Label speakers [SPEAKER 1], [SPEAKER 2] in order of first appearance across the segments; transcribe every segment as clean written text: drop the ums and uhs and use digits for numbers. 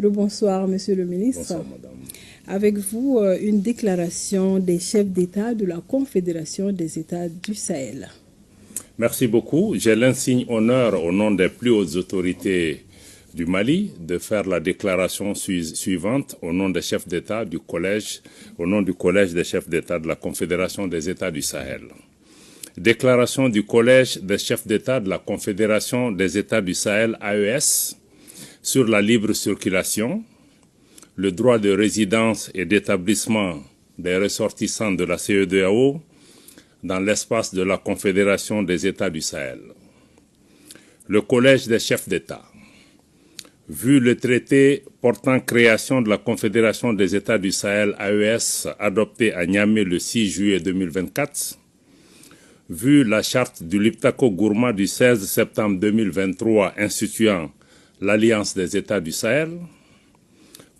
[SPEAKER 1] Rebonsoir, Monsieur le ministre.
[SPEAKER 2] Bonsoir, madame.
[SPEAKER 1] Avec vous, une déclaration des chefs d'État de la Confédération des États du Sahel.
[SPEAKER 2] Merci beaucoup. J'ai l'insigne honneur, au nom des plus hautes autorités du Mali, de faire la déclaration suivante au nom des chefs d'État du collège, au nom du collège des chefs d'État de la Confédération des États du Sahel. Déclaration du collège des chefs d'État de la Confédération des États du Sahel, AES, sur la libre circulation, le droit de résidence et d'établissement des ressortissants de la CEDEAO dans l'espace de la Confédération des États du Sahel. Le Collège des chefs d'État, vu le traité portant création de la Confédération des États du Sahel, AES, adopté à Niamey le 6 juillet 2024, vu la charte du Liptako-Gourma du 16 septembre 2023 instituant l'Alliance des États du Sahel,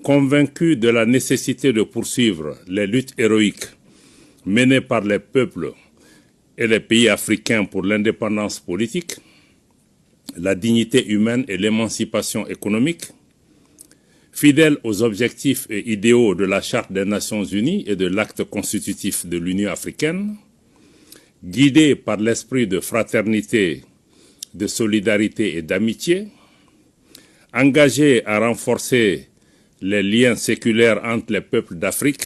[SPEAKER 2] convaincu de la nécessité de poursuivre les luttes héroïques menées par les peuples et les pays africains pour l'indépendance politique, la dignité humaine et l'émancipation économique, fidèle aux objectifs et idéaux de la Charte des Nations Unies et de l'acte constitutif de l'Union africaine, guidé par l'esprit de fraternité, de solidarité et d'amitié, engagé à renforcer les liens séculaires entre les peuples d'Afrique,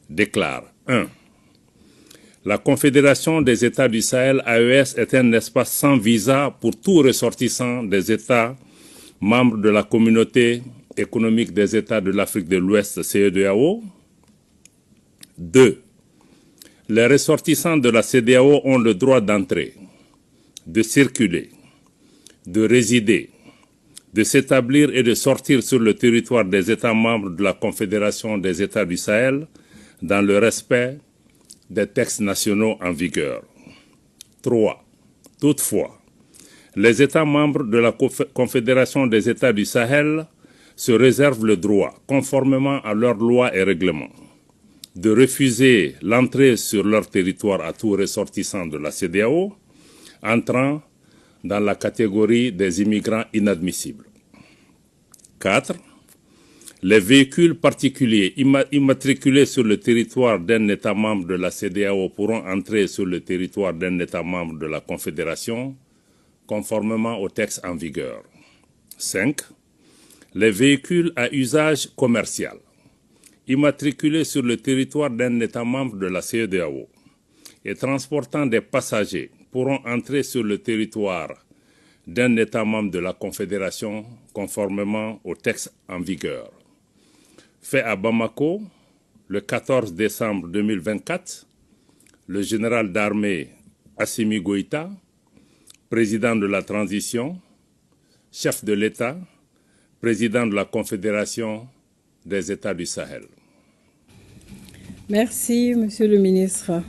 [SPEAKER 2] déclare 1. La Confédération des États du Sahel, AES, est un espace sans visa pour tout ressortissant des États membres de la Communauté économique des États de l'Afrique de l'Ouest, CEDEAO. 2. Les ressortissants de la CEDEAO ont le droit d'entrer, de circuler, de résider, de s'établir et de sortir sur le territoire des États membres de la Confédération des États du Sahel dans le respect des textes nationaux en vigueur. 3. Toutefois, les États membres de la Confédération des États du Sahel se réservent le droit, conformément à leurs lois et règlements, de refuser l'entrée sur leur territoire à tout ressortissant de la CEDEAO entrant dans la catégorie des immigrants inadmissibles. 4. Les véhicules particuliers immatriculés sur le territoire d'un État membre de la CEDEAO pourront entrer sur le territoire d'un État membre de la Confédération, conformément aux textes en vigueur. 5. Les véhicules à usage commercial immatriculés sur le territoire d'un État membre de la CEDEAO et transportant des passagers pourront entrer sur le territoire d'un État membre de la Confédération conformément aux textes en vigueur. Fait à Bamako, le 14 décembre 2024, le général d'armée Assimi Goïta, président de la transition, chef de l'État, président de la Confédération des États du Sahel.
[SPEAKER 1] Merci, Monsieur le ministre.